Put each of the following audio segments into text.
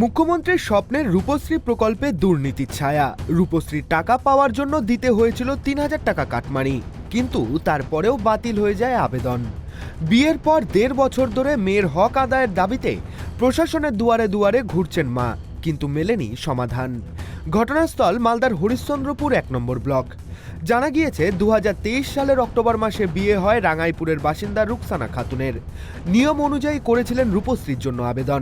মুখ্যমন্ত্রীর স্বপ্নের রূপশ্রী প্রকল্পে দুর্নীতির ছায়া। রূপশ্রীর টাকা পাওয়ার জন্য দিতে হয়েছিল ৩,০০০ টাকা কাটমানি, কিন্তু তারপরেও বাতিল হয়ে যায় আবেদন। বিয়ের পর ১.৫ বছর ধরে মেয়ের হক আদায়ের দাবিতে প্রশাসনের দুয়ারে দুয়ারে ঘুরছেন মা, কিন্তু মেলেনি সমাধান। ঘটনাস্থল মালদার হরিশ্চন্দ্রপুর ১ নম্বর ব্লক। জানা গিয়েছে ২০২৩ সালের অক্টোবর মাসে বিয়ে হয় রাঙাইপুরের বাসিন্দা রুকসানা খাতুনের। নিয়ম অনুযায়ী করেছিলেন রূপশ্রীর জন্য আবেদন।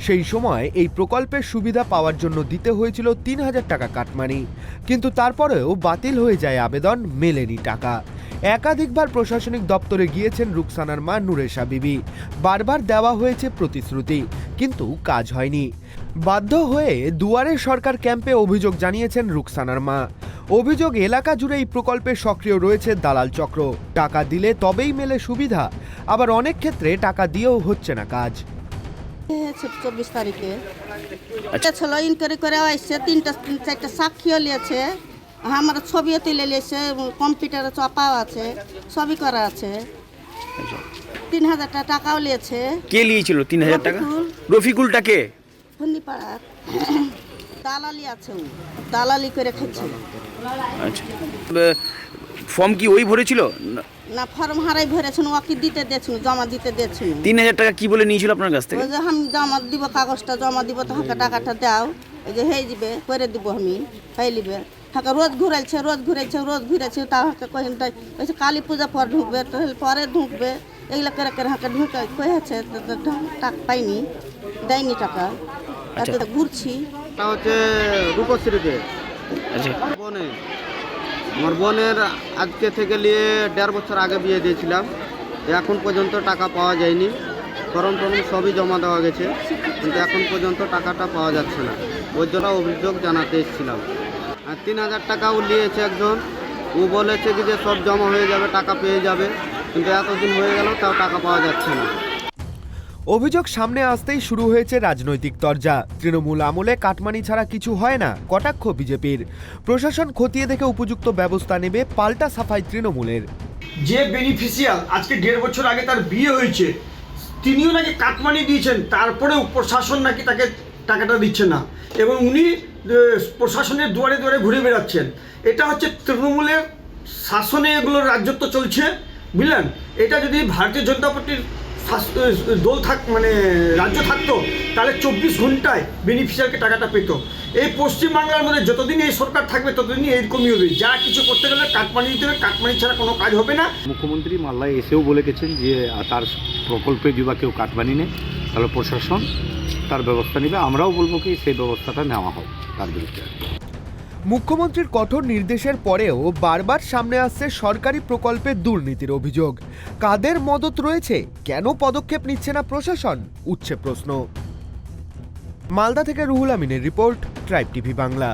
সেই সময় এই প্রকল্পের সুবিধা পাওয়ার জন্য দিতে হয়েছিল ৩,০০০ টাকা কাটমানি, কিন্তু তারপরেও বাতিল হয়ে যায় আবেদন, মেলেনি টাকা। একাধিকবার প্রশাসনিক দপ্তরে গিয়েছেন রুকসানার মা নুরেশা বিবি। বারবার দেওয়া হয়েছে প্রতিশ্রুতি, কিন্তু কাজ হয়নি। বাধ্য হয়ে দুয়ারে সরকার ক্যাম্পে অভিযোগ জানিয়েছেন রুকসানার মা। অভিযোগ, এলাকা জুড়ে এই প্রকল্পে সক্রিয় রয়েছে দালাল চক্র। টাকা দিলে তবেই মেলে সুবিধা, আবার অনেক ক্ষেত্রে টাকা দিয়েও হচ্ছে না কাজ। 24 তারিখে ছিল, ইনকোয়ারি করে আসছে, 3-4টা সাক্ষীও নিয়েছে, আমার ছবিও তুলে নিয়েছে, কম্পিউটারে চাপাও আছে, সবই করা আছে। ৩,০০০ টাকাও নিয়েছে। কে নিয়েছিল ৩,০০০ টাকা? রফিকুলটা কে? ফন্দিপাড়ার দালালি আছে, দালালি করে খেয়েছে। আচ্ছা, ফর্ম কি ওই ভরেছিল? না, ফর্ম হারাই ভরেছেন, ওকে দিতে দিয়েছিল, জমা দিতে দিয়েছিল। ৩,০০০ টাকা কি বলে নিয়েছিল আপনার কাছ থেকে? ওই যে আমি জমা দিব, কাগজটা জমা দিব, তো হাঁকা টাকাটা দাও, এই যে হয়ে যাবে, করে দিব, আমি হয়ে নিবে। হাঁকা রোজ ঘুরাইছে, তা হাঁকা কহিন তাই ওই কালী পূজা পর ঢুকবে, তো পরে ঢুকবে, এগুলো করে করে হাঁকা ঢুকে কয়েছে, টাকা পাইনি, দেয়নি টাকা। তাতে ঘুরছি। হচ্ছে রূপশ্রীতে। আচ্ছা, আমার বোনের আজকে থেকে নিয়ে 1.5 বছর আগে বিয়ে দিয়েছিলাম, এখন পর্যন্ত টাকা পাওয়া যায়নি। ফর্ম সবই জমা দেওয়া গেছে, কিন্তু এখন পর্যন্ত টাকাটা পাওয়া যাচ্ছে না। ওই জন্য অভিযোগ জানাতে এসেছিলাম। আর 3,০০০ টাকাও নিয়েছে একজন, ও বলেছে কি যে সব জমা হয়ে যাবে, টাকা পেয়ে যাবে, কিন্তু এতদিন হয়ে গেল তাও টাকা পাওয়া যাচ্ছে না। অভিযোগ সামনে আসতেই শুরু হয়েছে রাজনৈতিক তরজা। তৃণমূল আমলে কাটমানি ছাড়া কিছু হয় না, কটাক্ষ বিজেপির। প্রশাসন খতিয়ে দেখে উপযুক্ত ব্যবস্থা নেবে, পাল্টা সাফাই তৃণমূলের। যে বেনিফিশিয়াল আজকে 1.5 বছর আগে তার বিয়ে হয়েছে, তিনিও নাকি কাটমানি দিয়েছেন, তারপরেও প্রশাসন নাকি তাকে টাকাটা দিচ্ছে না, এবং উনি প্রশাসনের দুয়ারে দুয়ারে ঘুরে বেড়াচ্ছেন। এটা হচ্ছে তৃণমূলের শাসনে এগুলোর রাজত্ব চলছে, বুঝলেন? এটা যদি ভারতীয় জনতা পার্টির দল রাজ্য থাকতো, তাহলে 24 ঘন্টায় বেনিফিশিয়ারকে টাকাটা পেত। এই পশ্চিমবাংলার মধ্যে যতদিন এই সরকার থাকবে ততদিনই এরকমই হবে। যা কিছু করতে গেলে কাটমানি দিতে হবে, কাটমানি ছাড়া কোনো কাজ হবে না। মুখ্যমন্ত্রী মাল্লায় এসেও বলে গেছেন যে তার প্রকল্পে যদি কেউ কাটমানি নেয় তাহলে প্রশাসন তার ব্যবস্থা নেবে। আমরাও বলবো কি সেই ব্যবস্থাটা নেওয়া হোক তার বিরুদ্ধে। মুখ্যমন্ত্রীর কঠোর নির্দেশের পরেও বারবার সামনে আসছে সরকারি প্রকল্পের দুর্নীতির অভিযোগ। কাদের মদত রয়েছে? কেন পদক্ষেপ নিচ্ছে না প্রশাসন? উঠছে প্রশ্ন। মালদা থেকে রুহুল আমিনের রিপোর্ট, ট্রাইব টিভি বাংলা।